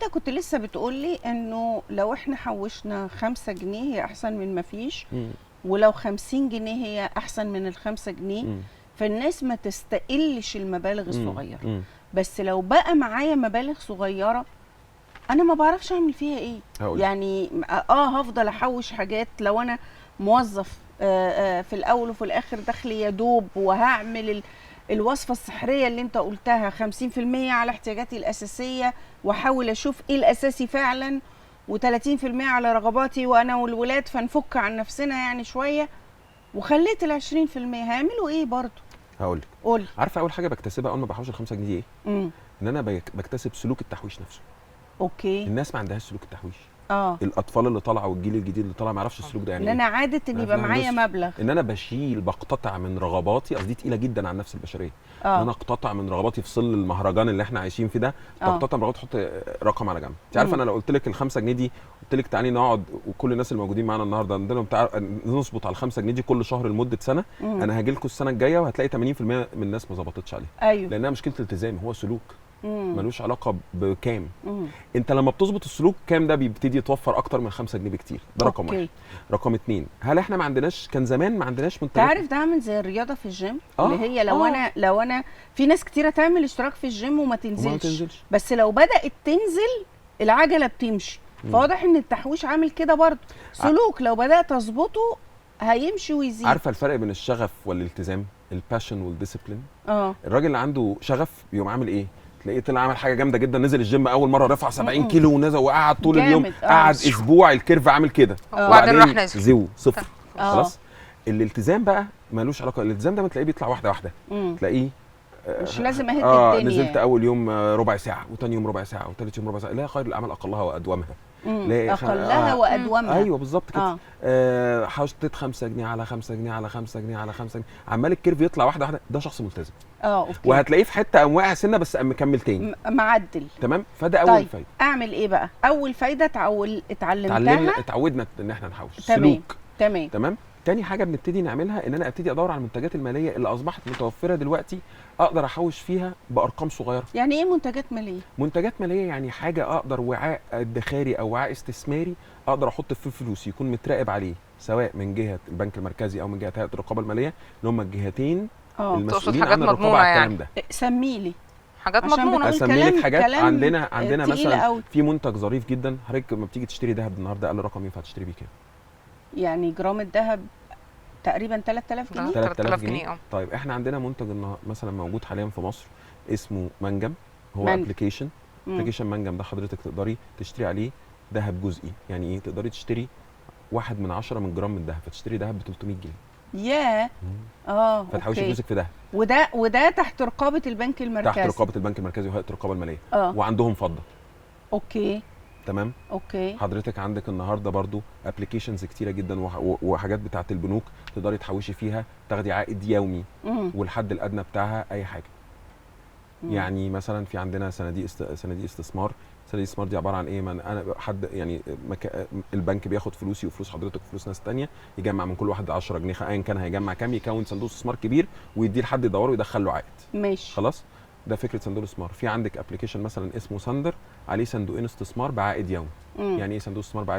انت كنت لسه بتقولي انه لو احنا حوشنا 5 جنيه هي احسن من ما فيش، ولو 50 جنيه هي احسن من ال5 جنيه. فالناس ما تستقلش المبالغ الصغيره. بس لو بقى معايا مبالغ صغيره انا ما بعرفش اعمل فيها ايه. يعني هفضل احوش حاجات لو انا موظف في الاول وفي الاخر دخلي يا دوب، وهعمل الوصفه السحريه اللي انت قلتها 50% على احتياجاتي الاساسيه، واحاول اشوف ايه الاساسي فعلا، و30% على رغباتي وانا والولاد، فنفك عن نفسنا يعني شويه، وخليت ال20% هيعملوا ايه برضو؟ هقولك. قولي. عارفه اول حاجه بكتسبها اول ما بحوش ال5 جنيه دي ايه؟ ان انا بكتسب سلوك التحويش نفسه. اوكي. الناس ما عندهاش سلوك التحويش. الاطفال اللي طالعه والجيل الجديد اللي طالع ما يعرفش السلوك ده يعني ان انا عاده ان يبقى معايا مبلغ، ان انا بقتطع من رغباتي. قصدي تقيله جدا على النفس البشريه. ان انا اقتطع من رغباتي في ظل المهرجان اللي احنا عايشين فيه ده. تقتطع من رغباتي، تحط رقم على جنب. انت عارفه انا لو قلت لك ال5 جنيه دي، قلت لك تعالي نقعد وكل الناس الموجودين معانا النهارده عندنا نظبط على ال5 جنيه دي كل شهر لمده سنه، انا هاجي لكم السنه الجايه وهتلاقي 80% من الناس ما ظبطتش عليه. ايوه. لانها مشكله التزام، هو سلوك ملوش علاقه بكام. انت لما بتظبط السلوك كام ده بيبتدي يتوفر اكتر من 5 جنيه بكتير. ده رقم واحد. رقم 2، هل احنا ما عندناش، كان زمان ما عندناش منتجات؟ تعرف ده عامل زي الرياضه في الجيم، اللي هي لو انا في ناس كتيره تعمل اشتراك في الجيم وما تنزلش. بس لو بدات تنزل العجله بتمشي. فواضح ان التحويش عامل كده برضه سلوك، لو بدات اظبطه هيمشي ويزيد. عارفه الفرق بين الشغف والالتزام؟ الباشن والديسيبلين. الراجل اللي عنده شغف بيقوم عامل ايه؟ تلاقيه طلع عمل حاجه جامده جدا، نزل الجيم اول مره رفع 70 كيلو ونزل وقعد طول اليوم، قعد اسبوع الكيرف عامل كده، وبعدين راح نازل زيرو صفر. خلاص. الالتزام بقى ملوش علاقه. الالتزام ده بتلاقيه بيطلع واحده واحده. تلاقيه مش لازم اهد الدنيا. نزلت اول يوم ربع ساعه، وثاني يوم ربع ساعه، وثالث يوم ربع ساعه. لا، خير الاعمال اقلها وادومها. اقلها وادومها. ايوه بالظبط كده. حطيت 5 جنيه على 5 جنيه على 5 جنيه على 5 جنيه، عمال الكيرف يطلع واحده واحده. ده شخص ملتزم. اوكي. وهتلاقيه في حته قام واقع سنه بس قام مكمل تاني معدل. تمام. فده اول فايده. اعمل ايه بقى؟ اول فايده اتعلمتها، اتعودنا ان احنا نحوش. سلوك. تمام. تاني حاجه بنبتدي نعملها ان انا ابتدي ادور على المنتجات الماليه اللي اصبحت متوفره دلوقتي، اقدر احوش فيها بارقام صغيره. يعني ايه منتجات ماليه؟ منتجات ماليه يعني حاجه اقدر، وعاء ادخاري او وعاء استثماري اقدر احط فيه فلوس، يكون متراقب عليه سواء من جهه البنك المركزي او من جهه هيئه الرقابه الماليه، اللي هم الجهتين المسؤولين عن الرقابه على الكلام ده. سمي لي حاجات مضمونه. اسمي لك حاجات. عندنا مثلا في منتج ظريف جدا. حضرتك لما بتيجي تشتري ذهب النهارده اقل رقم ينفع تشتري بيه كام؟ يعني جرام الذهب تقريبا 3000 جنيه. 3000 جنيه. طيب احنا عندنا منتج مثلا موجود حاليا في مصر اسمه منجم. هو ابلكيشن منجم ده حضرتك تقدري تشتري عليه ذهب جزئي. يعني ايه؟ تقدري تشتري 1/10 من جرام من الذهب، فتشتري ذهب ب 300 جنيه. ياه. فتحوشي فلوسك في ذهب. وده تحت رقابه البنك المركزي. تحت رقابه البنك المركزي وهيئه الرقابه الماليه. وعندهم فضه. اوكي. تمام. اوكي. حضرتك عندك النهارده برضو ابلكيشنز كتيره جدا وحاجات بتاعه البنوك تقدري تحوشي فيها، تاخدي عائد يومي والحد الادنى بتاعها اي حاجه. يعني مثلا في عندنا صناديق استثمار. صناديق الاستثمار دي عباره عن ايه؟ انا حد يعني البنك بياخد فلوسي وفلوس حضرتك وفلوس ناس ثانيه، يجمع من كل واحد 10 جنيه ايا كان هيجمع كام، يكون صندوق استثمار كبير ويديه لحد يدوره ويدخل له عائد. ماشي. خلاص. ده فكره صندوق الاستثمار. في عندك ابلكيشن مثلا اسمه ساندر، عليه صندوقين استثمار بعائد يومي. يعني ايه صندوق استثمار بعائد